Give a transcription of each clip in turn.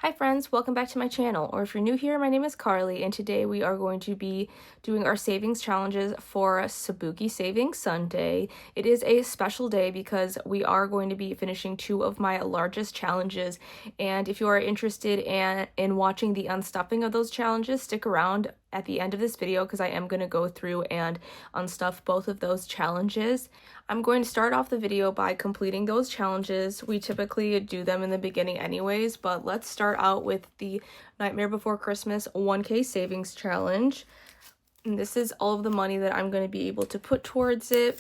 Hi friends, welcome back to my channel, or if you're new here, my name is Carly, and today we are going to be doing our savings challenges for Sabuki Savings Sunday. It is a special day because we are going to be finishing two of my largest challenges, and if you are interested in watching the unstuffing of those challenges, stick around at the end of this video because I am going to go through and unstuff both of those challenges. I'm going to start off the video by completing those challenges. We typically do them in the beginning anyways, but let's start out with the Nightmare Before Christmas 1K Savings Challenge. And this is all of the money that I'm going to be able to put towards it.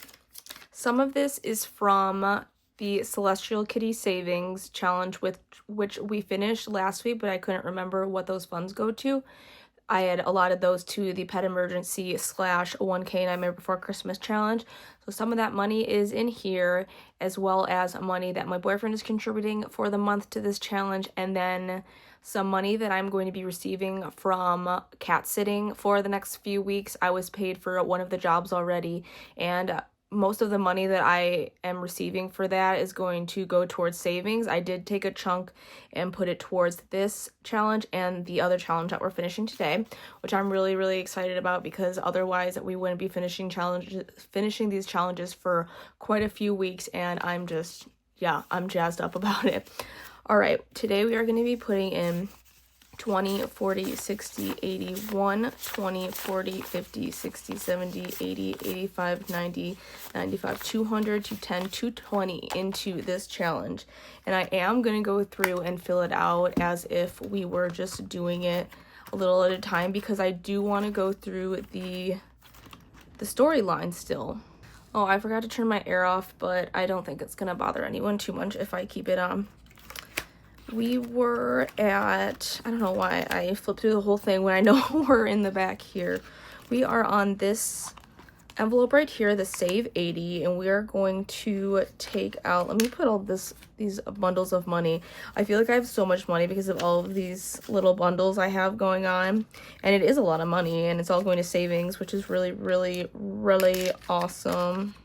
Some of this is from the Celestial Kitty Savings Challenge, which we finished last week, but I couldn't remember what those funds go to. I had allotted those to the Pet Emergency / 1K Nightmare Before Christmas Challenge. So some of that money is in here, as well as money that my boyfriend is contributing for the month to this challenge, and then some money that I'm going to be receiving from cat sitting for the next few weeks. I was paid for one of the jobs already, and most of the money that I am receiving for that is going to go towards savings. I did take a chunk and put it towards this challenge and the other challenge that we're finishing today, which I'm really, really excited about because otherwise we wouldn't be finishing these challenges for quite a few weeks, and I'm just, yeah, I'm jazzed up about it. All right, today we are going to be putting in 20, 40, 60, 81, 20, 40, 50, 60, 70, 80, 85, 90, 95, 200, 210, 220 into this challenge. And I am going to go through and fill it out as if we were just doing it a little at a time, because I do want to go through the storyline still. Oh, I forgot to turn my air off, but I don't think it's going to bother anyone too much if I keep it on. We were at, I don't know why I flipped through the whole thing when I know we're in the back here. We are on this envelope right here, the Save 80, and we are going to take out, let me put all these bundles of money. I feel like I have so much money because of all of these little bundles I have going on, and it is a lot of money, and it's all going to savings, which is really, really, really awesome.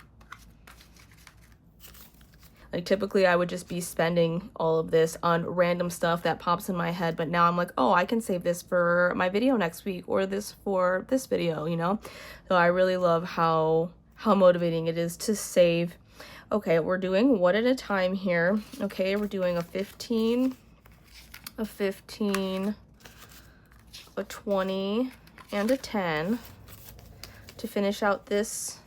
Like, typically I would just be spending all of this on random stuff that pops in my head, but now I'm like, oh, I can save this for my video next week, or this for this video, you know? So I really love how motivating it is to save. Okay, we're doing one at a time here. Okay, we're doing a 15, a 15, a 20, and a 10 to finish out this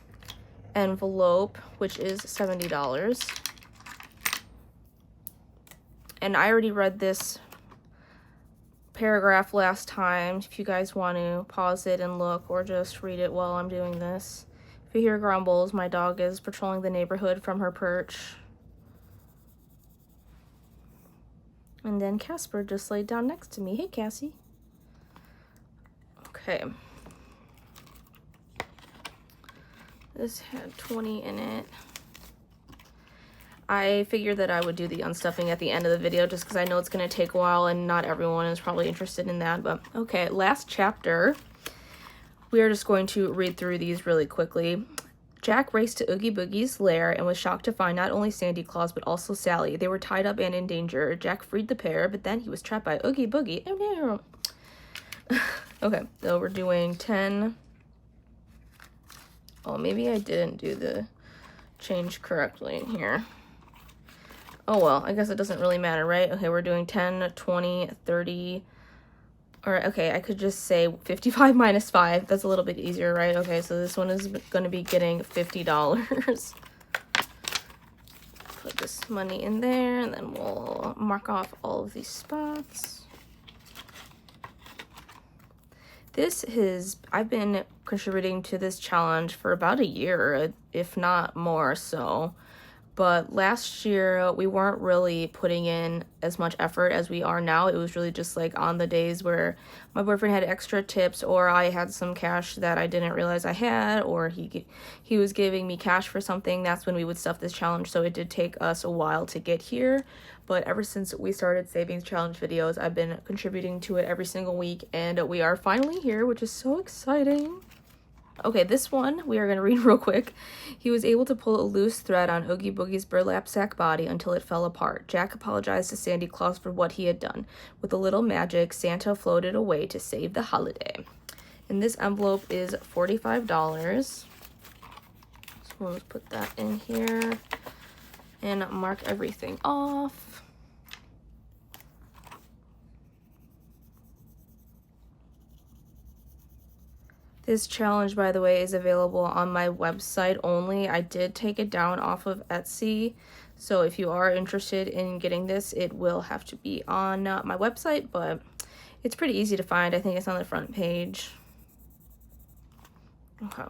envelope, which is $70. And I already read this paragraph last time. If you guys want to pause it and look, or just read it while I'm doing this. If you hear grumbles, my dog is patrolling the neighborhood from her perch. And then Casper just laid down next to me. Hey, Cassie. Okay. This had 20 in it. I figured that I would do the unstuffing at the end of the video just because I know it's going to take a while and not everyone is probably interested in that. But okay, last chapter. We are just going to read through these really quickly. Jack raced to Oogie Boogie's lair and was shocked to find not only Sandy Claus but also Sally. They were tied up and in danger. Jack freed the pair, but then he was trapped by Oogie Boogie. Oh no. Okay, so we're doing 10. Oh, maybe I didn't do the change correctly in here. Oh well, I guess it doesn't really matter, right? Okay, we're doing 10, 20, 30, or okay, I could just say 55 minus 5. That's a little bit easier, right? Okay, so this one is going to be getting $50. Put this money in there, and then we'll mark off all of these spots. I've been contributing to this challenge for about a year, if not more so. But last year, we weren't really putting in as much effort as we are now. It was really just like on the days where my boyfriend had extra tips, or I had some cash that I didn't realize I had, or he was giving me cash for something. That's when we would stuff this challenge. So it did take us a while to get here. But ever since we started savings challenge videos, I've been contributing to it every single week. And we are finally here, which is so exciting. Okay, this one we are going to read real quick. He was able to pull a loose thread on Oogie Boogie's burlap sack body until it fell apart. Jack apologized to Sandy Claus for what he had done. With a little magic, Santa floated away to save the holiday. And this envelope is $45. So we'll put that in here and mark everything off. This challenge, by the way, is available on my website only. I did take it down off of Etsy, so if you are interested in getting this, it will have to be on my website, but it's pretty easy to find. I think it's on the front page. Okay.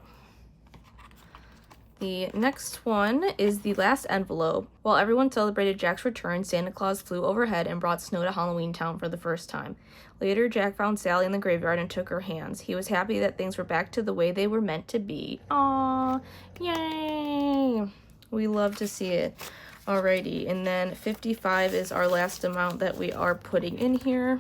The next one is the last envelope. While everyone celebrated Jack's return, Santa Claus flew overhead and brought snow to Halloween Town for the first time. Later, Jack found Sally in the graveyard and took her hands. He was happy that things were back to the way they were meant to be. Aww, yay! We love to see it. Alrighty, and then 55 is our last amount that we are putting in here.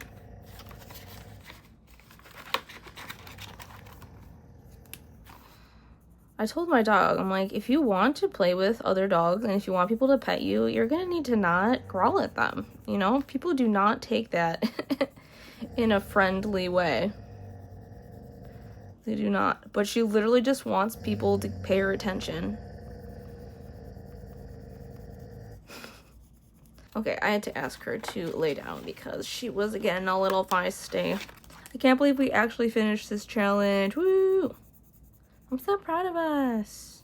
I told my dog, I'm like, if you want to play with other dogs and if you want people to pet you, you're gonna need to not growl at them. You know, people do not take that in a friendly way. They do not. But she literally just wants people to pay her attention. Okay, I had to ask her to lay down because she was getting a little feisty. I can't believe we actually finished this challenge. Woo! I'm so proud of us.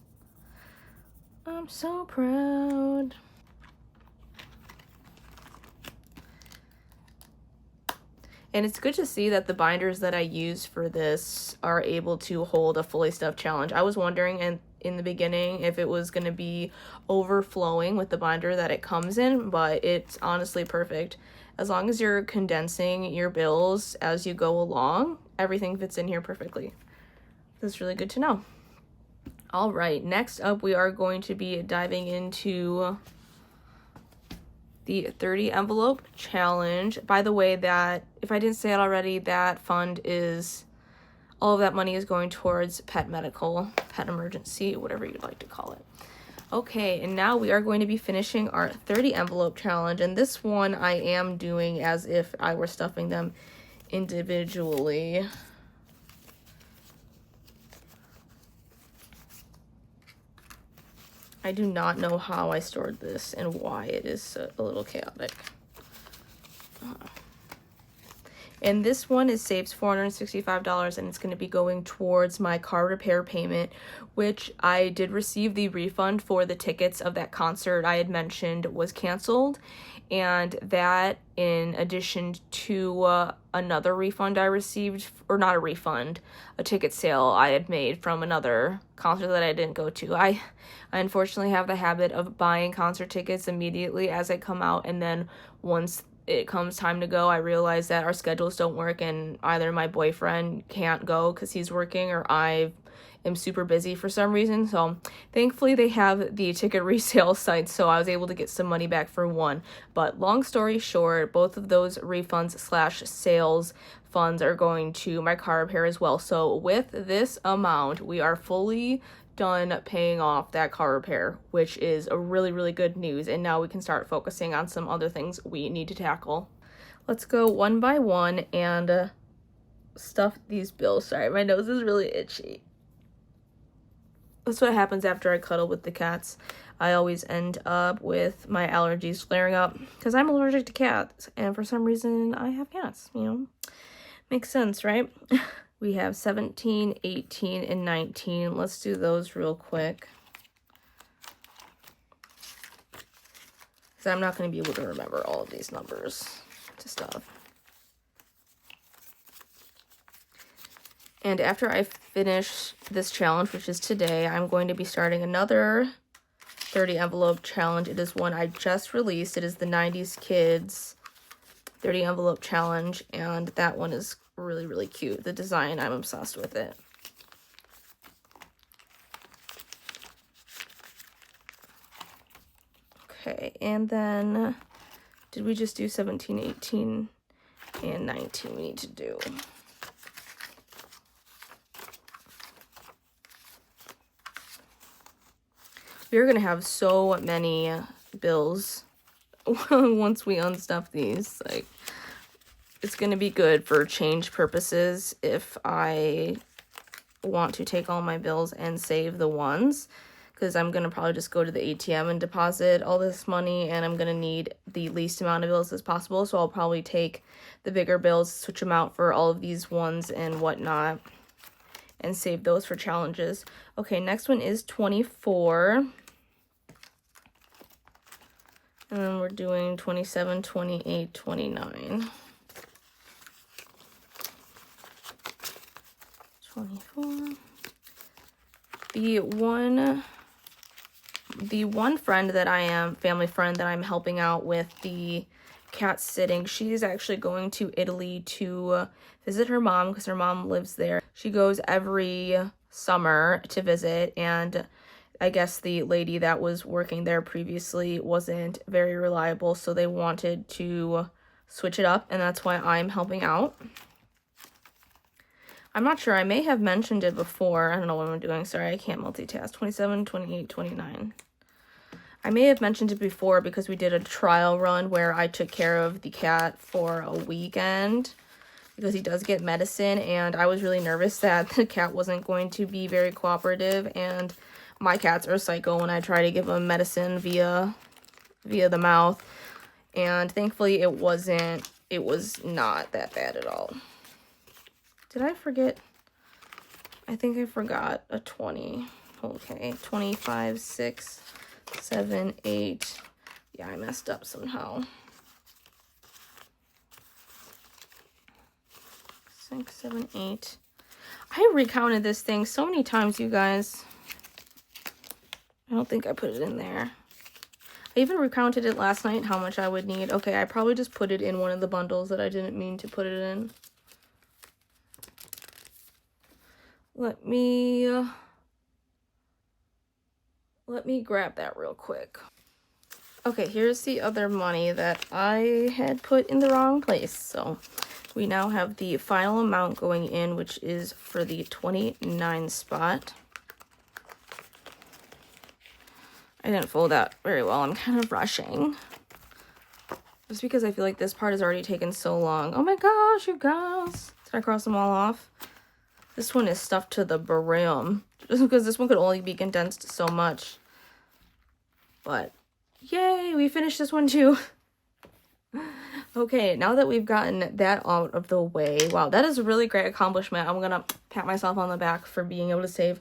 I'm so proud. And it's good to see that the binders that I use for this are able to hold a fully stuffed challenge. I was wondering in the beginning if it was going to be overflowing with the binder that it comes in, but it's honestly perfect. As long as you're condensing your bills as you go along, everything fits in here perfectly. That's really good to know. All right, next up we are going to be diving into the 30 envelope challenge. By the way, that, if I didn't say it already, that fund is, all of that money is going towards pet medical, pet emergency, whatever you'd like to call it. Okay, and now we are going to be finishing our 30 envelope challenge, and this one I am doing as if I were stuffing them individually. I do not know how I stored this and why it is a little chaotic. And this one saves $465, and it's going to be going towards my car repair payment, which I did receive the refund for the tickets of that concert I had mentioned was canceled. And that, in addition to another refund I received, or not a refund, a ticket sale I had made from another concert that I didn't go to. I unfortunately have the habit of buying concert tickets immediately as they come out, and then once it comes time to go, I realize that our schedules don't work, and either my boyfriend can't go because he's working, or I am super busy for some reason. So thankfully they have the ticket resale sites, so I was able to get some money back for one. But long story short, both of those refunds / sales funds are going to my car repair as well. So with this amount, we are fully done paying off that car repair, which is a really good news. And now we can start focusing on some other things we need to tackle. Let's go one by one and stuff these bills. Sorry, my nose is really itchy. That's what happens after I cuddle with the cats. I always end up with my allergies flaring up because I'm allergic to cats, and for some reason I have cats, you know. Makes sense, right? We have 17, 18, and 19. Let's do those real quick, because I'm not going to be able to remember all of these numbers to stuff. And after I finish this challenge, which is today, I'm going to be starting another 30 envelope challenge. It is one I just released. It is the 90s Kids 30 envelope challenge, and that one is really cute. The design, I'm obsessed with it. Okay, and then did we just do 17, 18, and 19 we need to do? We are gonna have so many bills once we unstuff these. Like, it's gonna be good for change purposes if I want to take all my bills and save the ones, because I'm gonna probably just go to the ATM and deposit all this money, and I'm gonna need the least amount of bills as possible. So I'll probably take the bigger bills, switch them out for all of these ones and whatnot, and save those for challenges. Okay, next one is 24. And then we're doing 27, 28, 29. 24. The one friend that family friend that I'm helping out with the cat sitting, she's actually going to Italy to visit her mom because her mom lives there. She goes every summer to visit, and I guess the lady that was working there previously wasn't very reliable, so they wanted to switch it up, and that's why I'm helping out. I'm not sure, I may have mentioned it before. I don't know what I'm doing, sorry, I can't multitask. 27, 28, 29. I may have mentioned it before because we did a trial run where I took care of the cat for a weekend because he does get medicine, and I was really nervous that the cat wasn't going to be very cooperative, and my cats are psycho when I try to give them medicine via the mouth, and thankfully it was not that bad at all. Did I forget? I think I forgot a 20. Okay, 25, 6, 7, 8. Yeah, I messed up somehow. 6, 7, 8. I recounted this thing so many times, you guys. I don't think I put it in there. I even recounted it last night, how much I would need. Okay, I probably just put it in one of the bundles that I didn't mean to put it in. Let me grab that real quick. Okay, here's the other money that I had put in the wrong place. So we now have the final amount going in, which is for the 29 spot. I didn't fold that very well. I'm kind of rushing. Just because I feel like this part has already taken so long. Oh my gosh, you guys. Did I cross them all off? This one is stuffed to the brim. Just because this one could only be condensed so much. But, yay, we finished this one too. Okay, now that we've gotten that out of the way, wow, that is a really great accomplishment. I'm gonna pat myself on the back for being able to save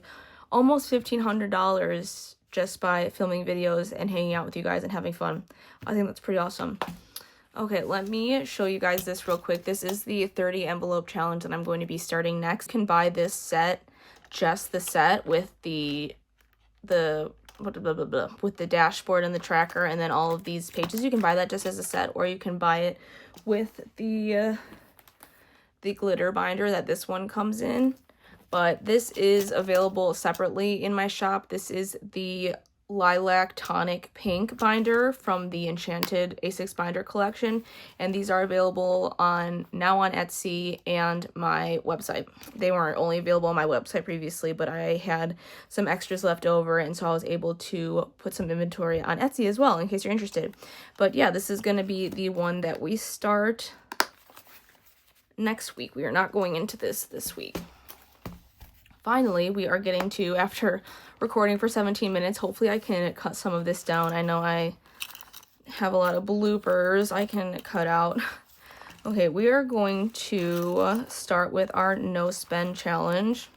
almost $1,500 just by filming videos and hanging out with you guys and having fun. I think that's pretty awesome. Okay, let me show you guys this real quick. This is the 30 envelope challenge that I'm going to be starting next. You can buy this set, just the set with the with the dashboard and the tracker and then all of these pages. You can buy that just as a set, or you can buy it with the glitter binder that this one comes in. But this is available separately in my shop. This is the Lilac Tonic Pink binder from the Enchanted A6 binder collection, and these are available now on Etsy and my website. They weren't only available on my website previously, but I had some extras left over, and so I was able to put some inventory on Etsy as well in case you're interested. But yeah, this is going to be the one that we start next week. We are not going into this week. Finally, we are getting to, after recording for 17 minutes, hopefully I can cut some of this down. I know I have a lot of bloopers I can cut out. Okay, we are going to start with our no spend challenge,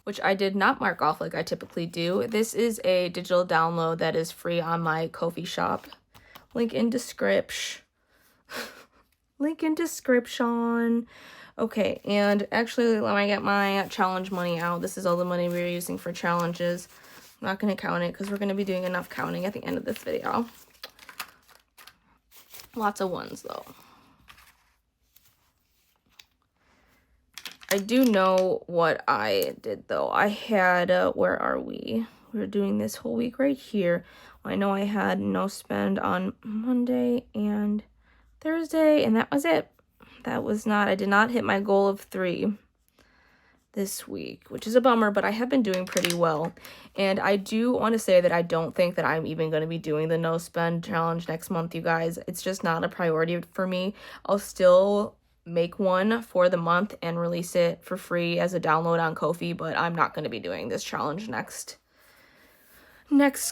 which I did not mark off like I typically do. This is a digital download that is free on my Ko-fi shop. Link in description. Link in description. Okay, and actually, let me get my challenge money out. This is all the money we're using for challenges. I'm not going to count it because we're going to be doing enough counting at the end of this video. Lots of ones, though. I do know what I did, though. I had, where are we? We're doing this whole week right here. I know I had no spend on Monday and Thursday, and that was it. I did not hit my goal of 3. this week, which is a bummer, but I have been doing pretty well. And I do want to say that I don't think that I'm even going to be doing the no spend challenge next month, you guys. It's just not a priority for me. I'll still make one for the month and release it for free as a download on Ko-fi, but I'm not going to be doing this challenge next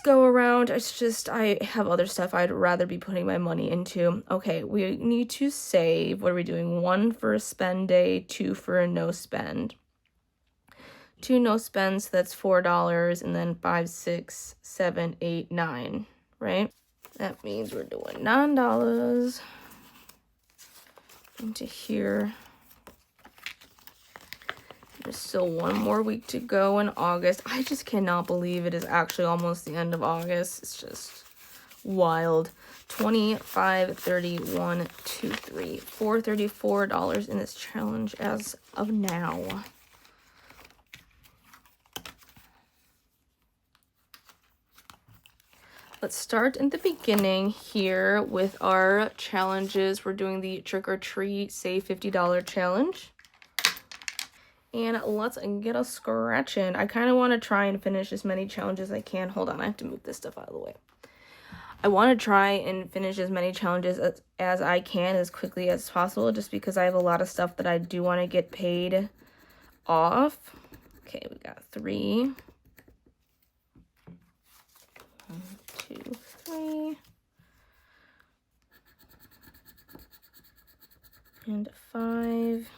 go around. It's just I have other stuff I'd rather be putting my money into. Okay, we need to save. What are we doing? 1 for a spend day, 2 for a no spend. 2 no spends, that's $4, and then 5, 6, 7, 8, 9, right? That means we're doing $9 into here. There's still 1 more week to go in August. I just cannot believe it is actually almost the end of August. It's just wild. 25, 31, 2, 3, $434 in this challenge as of now. Let's start in the beginning here with our challenges. We're doing the Trick or Treat Save $50 challenge. And let's get a scratching. I kind of want to try and finish as many challenges as I can. Hold on, I have to move this stuff out of the way. I want to try and finish as many challenges as I can as quickly as possible, just because I have a lot of stuff that I do want to get paid off. Okay, we got 3. 1, 2, 3. And 5.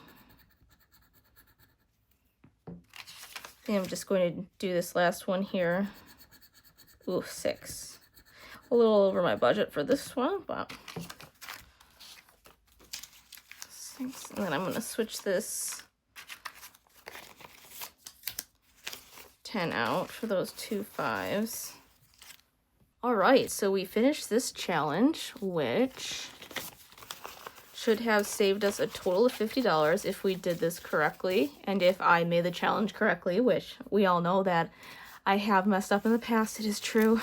I think I'm just going to do this last one here. Ooh, 6. A little over my budget for this one, but 6. And then I'm going to switch this 10 out for those 2 5s. All right, so we finished this challenge, which should have saved us a total of $50 if we did this correctly, and if I made the challenge correctly, which we all know that I have messed up in the past, it is true.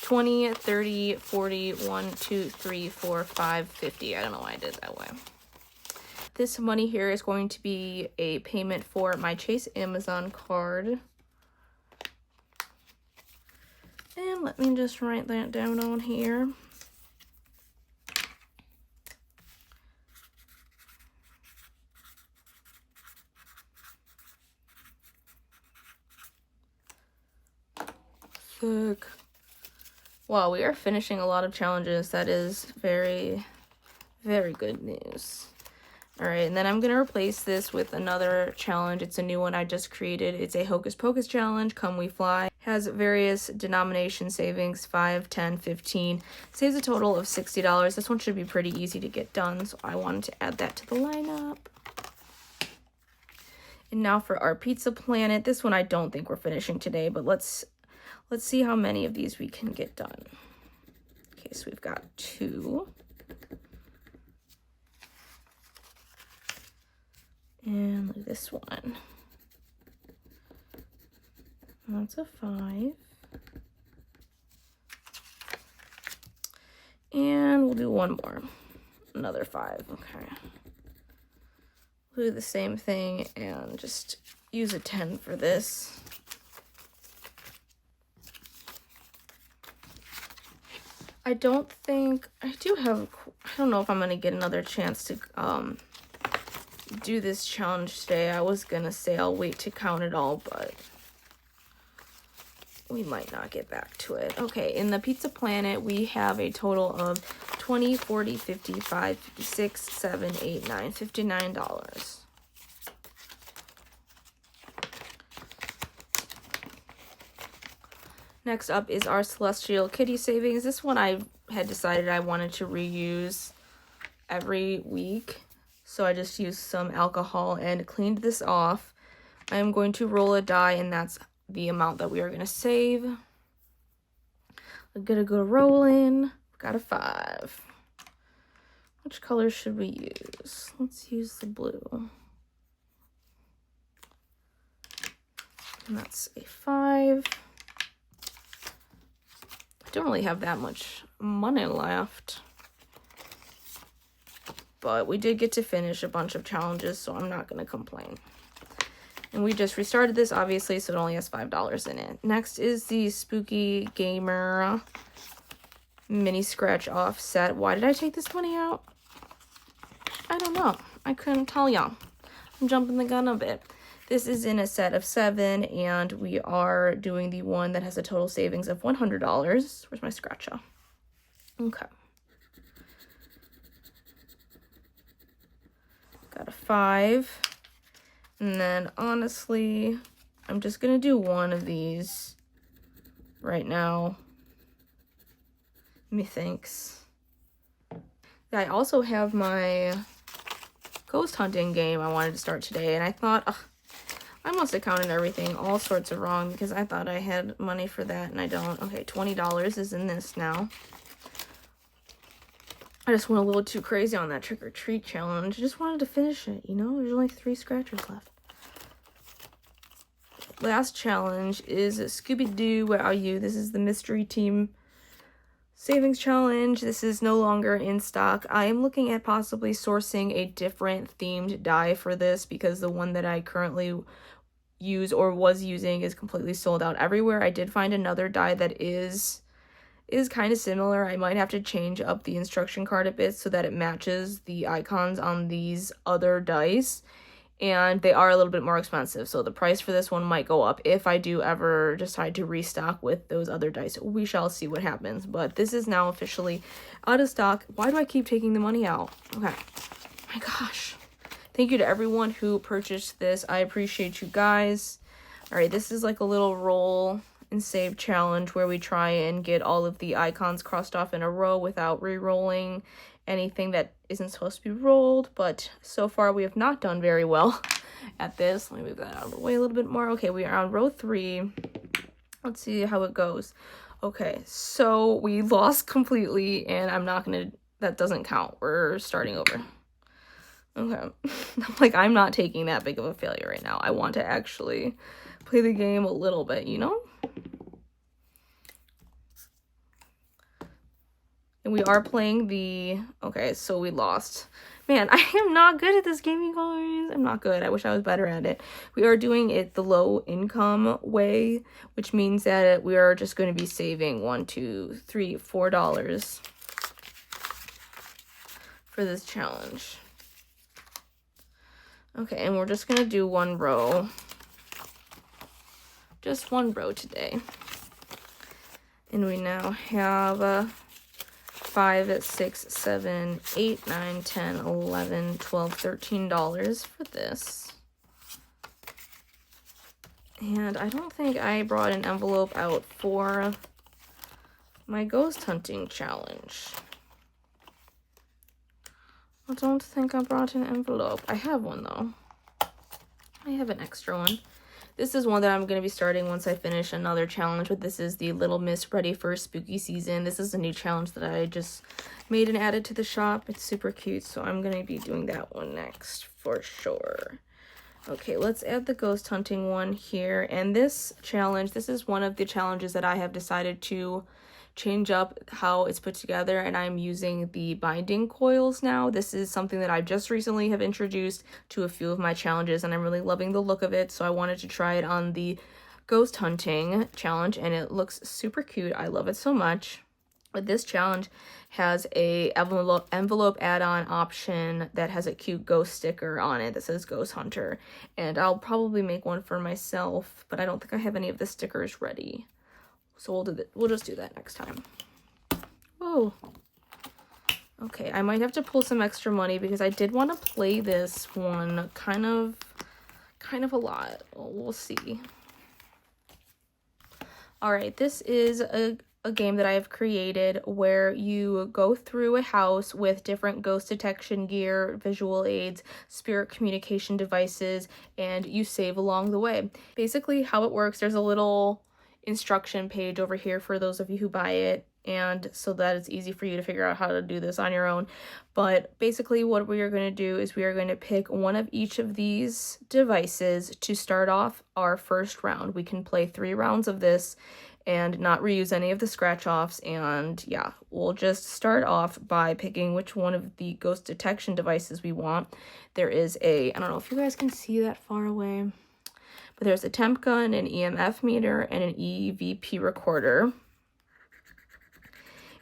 20, 30, 40, 1, 2, 3, 4, 5, 50. I don't know why I did it that way. This money here is going to be a payment for my Chase Amazon card. And let me just write that down on here. Thick. Wow, we are finishing a lot of challenges. That is very, very good news. All right, and then I'm going to replace this with another challenge. It's a new one I just created. It's a Hocus Pocus challenge, Come We Fly. Has various denomination savings, 5, 10, 15. Saves a total of $60. This one should be pretty easy to get done, so I wanted to add that to the lineup. And now for our Pizza Planet. This one I don't think we're finishing today, but let's see how many of these we can get done. Okay, so we've got 2. And this one. That's a 5. And we'll do 1 more. Another 5. Okay. We'll do the same thing and just use a 10 for this. I don't know if I'm going to get another chance to do this challenge today. I was going to say I'll wait to count it all, but we might not get back to it. Okay, in the Pizza Planet, we have a total of 20, 40, 55, 56, 7, 8, 9, $59. Next up is our Celestial Kitty savings. This one I had decided I wanted to reuse every week, so I just used some alcohol and cleaned this off. I am going to roll a die, and that's the amount that we are going to save. We're going to go rolling. We've got a 5. Which color should we use? Let's use the blue. And that's a 5. I don't really have that much money left. But we did get to finish a bunch of challenges, so I'm not going to complain. And we just restarted this, obviously, so it only has $5 in it. Next is the Spooky Gamer mini scratch off set. Why did I take this money out? I don't know. I couldn't tell y'all. I'm jumping the gun a bit. This is in a set of 7, and we are doing the one that has a total savings of $100. Where's my scratch off? Okay. Got a 5. And then, honestly, I'm just going to do one of these right now. Methinks. I also have my ghost hunting game I wanted to start today, and I thought, ugh, I must have counted everything all sorts of wrong because I thought I had money for that, and I don't. Okay, $20 is in this now. I just went a little too crazy on that trick or treat challenge. I just wanted to finish it, you know? There's only 3 scratchers left. Last challenge is Scooby-Doo, Where Are You? This is the Mystery Team Savings Challenge. This is no longer in stock. I am looking at possibly sourcing a different themed die for this because the one that I currently use or was using is completely sold out everywhere. I did find another die that is kind of similar. I might have to change up the instruction card a bit so that it matches the icons on these other dice, and they are a little bit more expensive, so the price for this one might go up if I do ever decide to restock with those other dice. We shall see what happens, but this is now officially out of stock. Why do I keep taking the money out? Okay. My gosh. Thank you to everyone who purchased this. I appreciate you guys. All right, this is like a little roll and save challenge where we try and get all of the icons crossed off in a row without re-rolling anything that isn't supposed to be rolled, but so far we have not done very well at this. Let me move that out of the way a little bit more. Okay, we are on row 3. Let's see how it goes. Okay, so we lost completely, and I'm not gonna, that doesn't count. We're starting over. Okay. Like, I'm not taking that big of a failure right now. I want to actually play the game a little bit, you know? And we are playing the... Okay, so we lost. Man, I am not good at this game, you guys. I'm not good. I wish I was better at it. We are doing it the low income way, which means that we are just going to be saving $1, $2, $3, $4 for this challenge. Okay, and we're just going to do one row. Just one row today. And we now have 5, 6, 7, 8, 9, 10, 11, 12, $13 for this. And I don't think I brought an envelope out for my ghost hunting challenge. I don't think I brought an envelope. I have one though. I have an extra one. This is one that I'm going to be starting once I finish another challenge, but this is the Little Miss Ready for Spooky Season. This is a new challenge that I just made and added to the shop. It's super cute, so I'm going to be doing that one next for sure. Okay, let's add the ghost hunting one here. And this challenge, this is one of the challenges that I have decided to change up how it's put together, and I'm using the binding coils now. This is something that I just recently have introduced to a few of my challenges, and I'm really loving the look of it, so I wanted to try it on the ghost hunting challenge, and it looks super cute. I love it so much. But this challenge has a envelope add-on option that has a cute ghost sticker on it that says Ghost Hunter, and I'll probably make one for myself, but I don't think I have any of the stickers ready. So we'll just do that next time. Whoa. Okay, I might have to pull some extra money because I did want to play this one kind of a lot. We'll see. All right, this is a game that I have created where you go through a house with different ghost detection gear, visual aids, spirit communication devices, and you save along the way. Basically, how it works, there's a little instruction page over here for those of you who buy it, and so that it's easy for you to figure out how to do this on your own. But basically what we are going to do is we are going to pick one of each of these devices to start off our first round. We can play 3 rounds of this and not reuse any of the scratch offs, and yeah, we'll just start off by picking which one of the ghost detection devices we want. There is a, I don't know if you guys can see that far away. But there's a temp gun, an EMF meter, and an EVP recorder.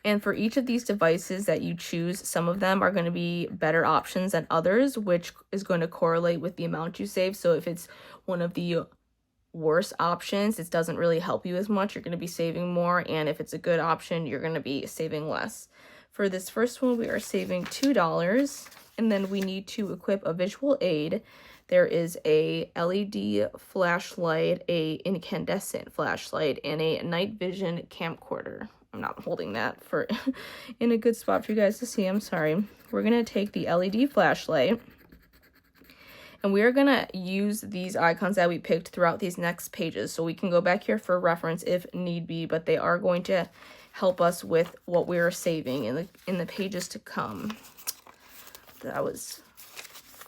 And for each of these devices that you choose, some of them are going to be better options than others, which is going to correlate with the amount you save. So if it's one of the worse options, it doesn't really help you as much. You're going to be saving more. And if it's a good option, you're going to be saving less. For this first one, we are saving $2. And then we need to equip a visual aid. There is a LED flashlight, a incandescent flashlight, and a night vision camcorder. I'm not holding that for in a good spot for you guys to see. I'm sorry. We're going to take the LED flashlight, and we are going to use these icons that we picked throughout these next pages. So we can go back here for reference if need be, but they are going to help us with what we're saving in the pages to come. That was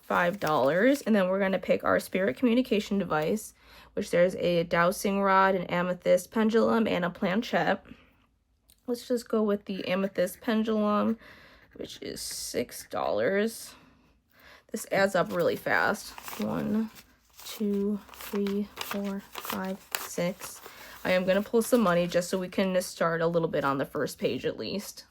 $5. And then we're going to pick our spirit communication device, which there's a dowsing rod, an amethyst pendulum, and a planchette. Let's just go with the amethyst pendulum, which is $6. This adds up really fast. 1, 2, 3, 4, 5, 6. I am going to pull some money just so we can start a little bit on the first page at least.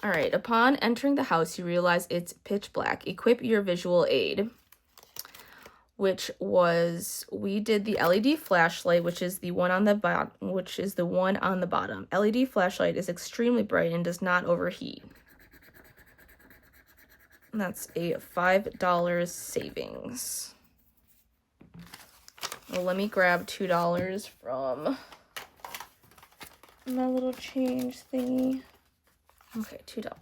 All right, upon entering the house, you realize it's pitch black. Equip your visual aid, which was, we did the LED flashlight, which is the one on the bottom. LED flashlight is extremely bright and does not overheat. And that's a $5 savings. Well, let me grab $2 from my little change thingy. Okay, $2.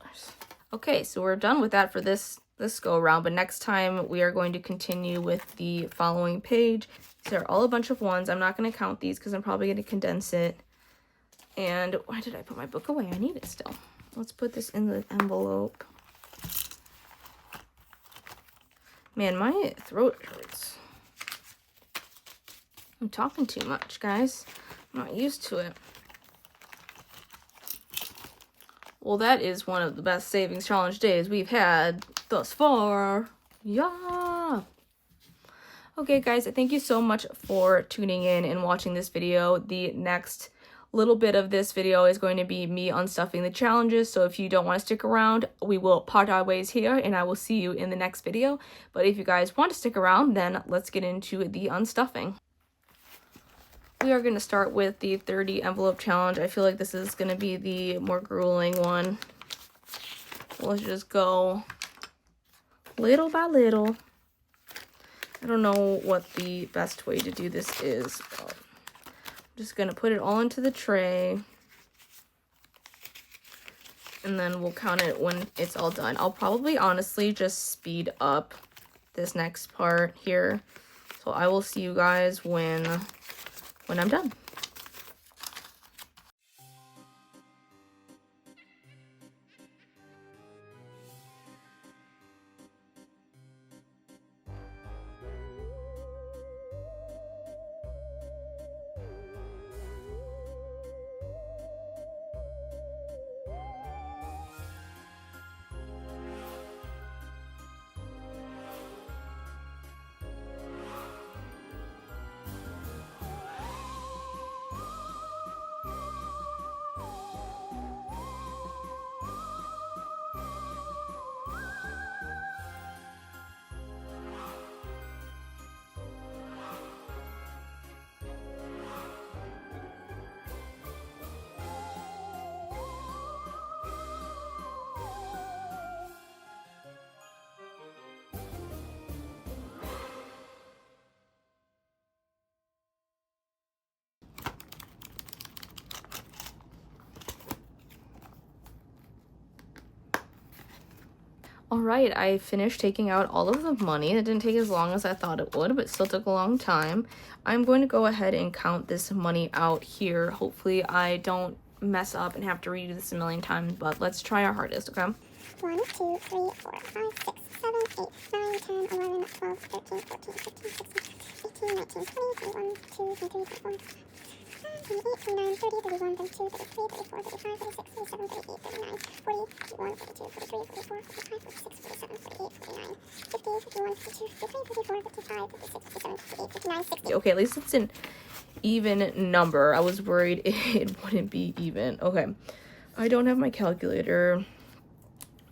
Okay, so we're done with that for this go around, but next time we are going to continue with the following page. These are all a bunch of ones. I'm not going to count these because I'm probably going to condense it. And why did I put my book away? I need it still. Let's put this in the envelope. Man, my throat hurts. I'm talking too much, guys. I'm not used to it. Well, that is one of the best savings challenge days we've had thus far. Yeah. Okay, guys, thank you so much for tuning in and watching this video. The next little bit of this video is going to be me unstuffing the challenges. So if you don't want to stick around, we will part our ways here and I will see you in the next video. But if you guys want to stick around, then let's get into the unstuffing. We are going to start with the 30 envelope challenge. I feel like this is going to be the more grueling one. Let's just go little by little. I don't know what the best way to do this is, but I'm just going to put it all into the tray. And then we'll count it when it's all done. I'll probably honestly just speed up this next part here. So I will see you guys when I'm done. All right, I finished taking out all of the money. It didn't take as long as I thought it would, but still took a long time. I'm going to go ahead and count this money out here. Hopefully I don't mess up and have to redo this a million times, but let's try our hardest, okay? 1, 2, 3, 4, 5, 6, 7, 8, 9, 10, 11, 12, 13, 14, 15, 16, 18, 19, 20, 21, 22, 23, 24, 25, 28, 29, 30, 31, 32, 33, 34, 35, 36, 37, 38, 39, 40, 41, 42, 43, 44, 45, 46, 47, 48, 49, 50, 51, 52, 53, 54, 55, 56, 57, 58, 59, 60. Okay, at least it's an even number. I was worried it wouldn't be even. Okay, I don't have my calculator.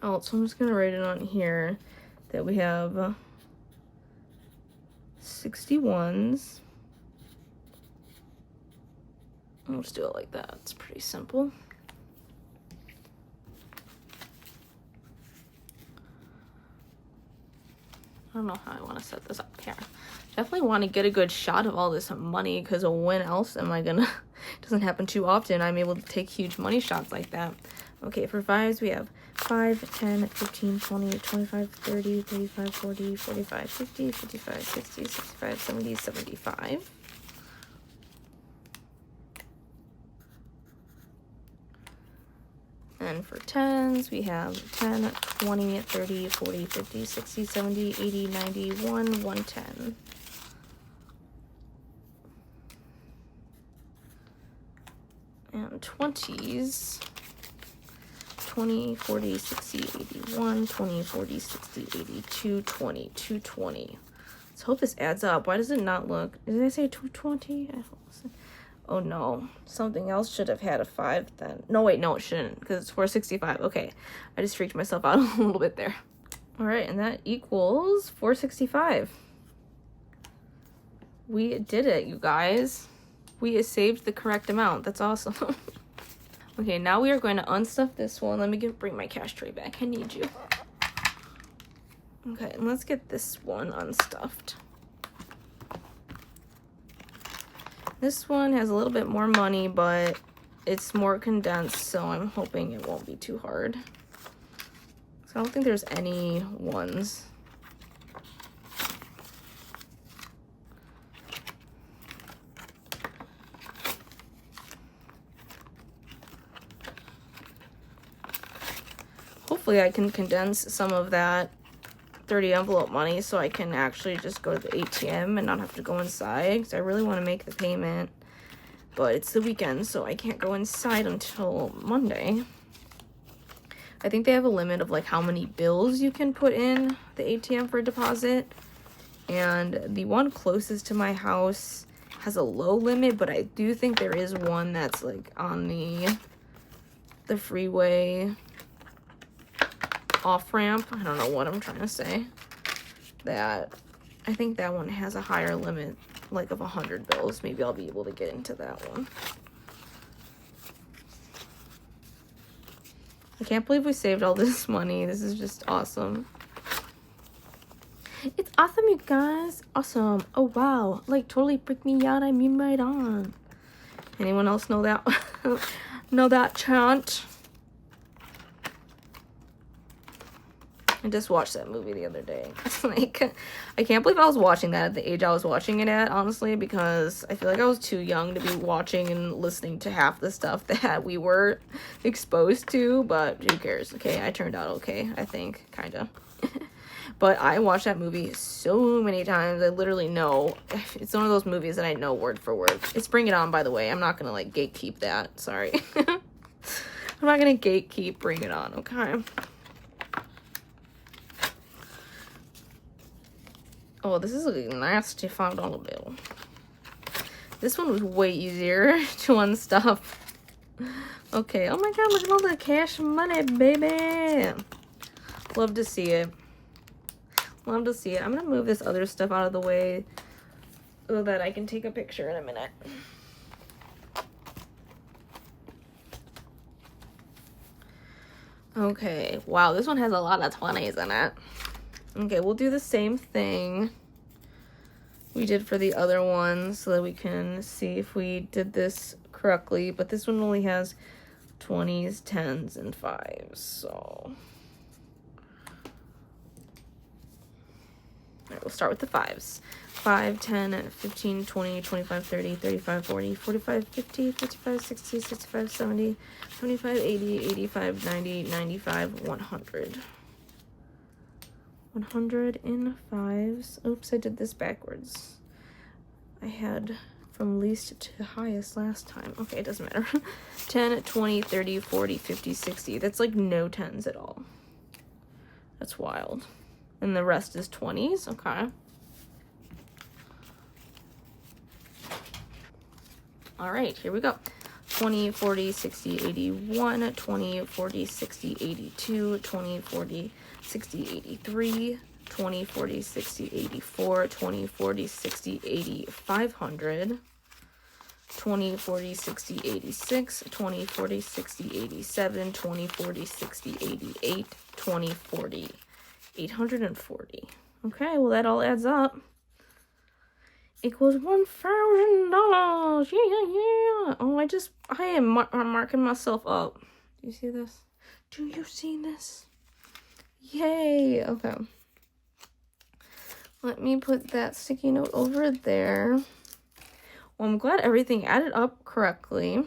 Oh, so I'm just gonna write it on here that we have 61s. I'll just do it like that. It's pretty simple. I don't know how I want to set this up here. Definitely want to get a good shot of all this money, because when else am I gonna, it doesn't happen too often, I'm able to take huge money shots like that. Okay, for fives we have 5, 10, 15, 20, 25, 30, 35, 40, 45, 50, 55, 60, 65, 70, 75. And for 10s, we have 10, 20, 30, 40, 50, 60, 70, 80, 90, 110. And 20s, 20, 40, 60, 81, 20, 40, 60, 82, 20, 220. Let's hope this adds up. Why does it not look? Did I say 220? Oh no, something else should have had a 5 then. No, wait, no, it shouldn't, because it's 465. Okay, I just freaked myself out a little bit there. All right, and that equals 465. We did it, you guys. We saved the correct amount. That's awesome. Okay, now we are going to unstuff this one. Let me bring my cash tray back. I need you. Okay, and let's get this one unstuffed. This one has a little bit more money, but it's more condensed, so I'm hoping it won't be too hard. So I don't think there's any ones. Hopefully I can condense some of that 30 envelope money so I can actually just go to the ATM and not have to go inside, because I really want to make the payment, but it's the weekend, so I can't go inside until Monday. I think they have a limit of like how many bills you can put in the ATM for a deposit, and the one closest to my house has a low limit, but I do think there is one that's like on the freeway off ramp. I don't know what I'm trying to say. That I think that one has a higher limit, like of 100 bills. Maybe I'll be able to get into that one. I can't believe we saved all this money. This is just awesome. It's awesome, you guys. Awesome. Oh wow, like totally freaked me out. I mean, right on. Anyone else know that know that chant? I just watched that movie the other day. Like, I can't believe I was watching that at the age I was watching it at, honestly, because I feel like I was too young to be watching and listening to half the stuff that we were exposed to, but who cares, okay? I turned out okay, I think, kind of. But I watched that movie so many times, I literally know. It's one of those movies that I know word for word. It's Bring It On, by the way. I'm not gonna, like, gatekeep that, sorry. I'm not gonna gatekeep Bring It On, okay? Oh, this is a nasty $5 bill. This one was way easier to unstuff. Okay, oh my god, look at all the cash money, baby. Love to see it. Love to see it. I'm gonna move this other stuff out of the way so that I can take a picture in a minute. Okay, wow, this one has a lot of 20s in it. Okay, we'll do the same thing we did for the other one so that we can see if we did this correctly. But this one only has 20s, 10s, and 5s, so. All right, we'll start with the 5s. 5, 10, 15, 20, 25, 30, 35, 40, 45, 50, 55, 60, 65, 70, 75, 80, 85, 90, 95, 100. 100 in 5s. Oops, I did this backwards. I had from least to highest last time. Okay, it doesn't matter. 10, 20, 30, 40, 50, 60. That's like no 10s at all. That's wild. And the rest is 20s. Okay. All right, here we go. 20, 40, 60, 81, 20, 40, 60, 82, 20, 40, 60, 83, 20, 40, 60, 84, 20, 40, 60, 80, 500, 20, 40, 60, 86, 20, 40, 60, 87, 20, 40, 60, 88, 20, 40, 840. Okay, well, that all adds up. Equals $1,000. Yeah. Oh, I am marking myself up. Do you see this? Do you see this? Yay. Okay. Let me put that sticky note over there. Well, I'm glad everything added up correctly.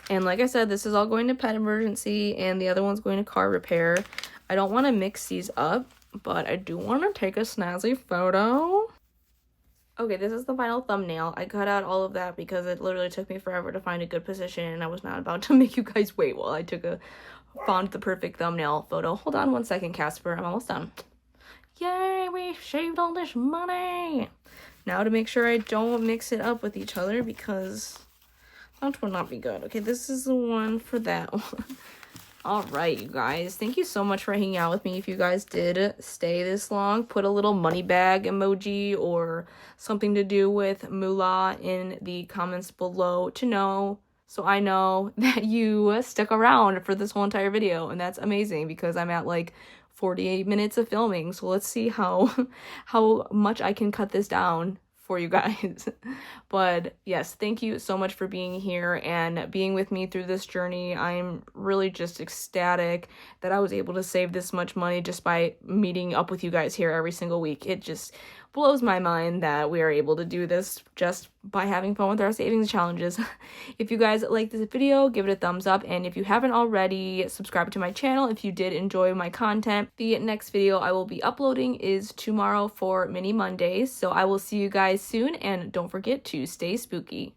And like I said, this is all going to pet emergency and the other one's going to car repair. I don't want to mix these up, but I do want to take a snazzy photo. Okay, this is the final thumbnail. I cut out all of that because it literally took me forever to find a good position and I was not about to make you guys wait while I found the perfect thumbnail photo. Hold on one second, Casper. I'm almost done. Yay, we saved all this money. Now to make sure I don't mix it up with each other because that would not be good. Okay, this is the one for that one. All right, you guys. Thank you so much for hanging out with me. If you guys did stay this long, put a little money bag emoji or something to do with moolah in the comments below to know, so I know that you stuck around for this whole entire video. And that's amazing because I'm at like 48 minutes of filming. So let's see how much I can cut this down for you guys. But yes, thank you so much for being here and being with me through this journey. I'm really just ecstatic that I was able to save this much money just by meeting up with you guys here every single week. It just blows my mind that we are able to do this just by having fun with our savings challenges. If you guys like this video, give it a thumbs up, and if you haven't already, subscribe to my channel if you did enjoy my content. The next video I will be uploading is tomorrow for Mini Mondays, so I will see you guys soon, and don't forget to stay spooky.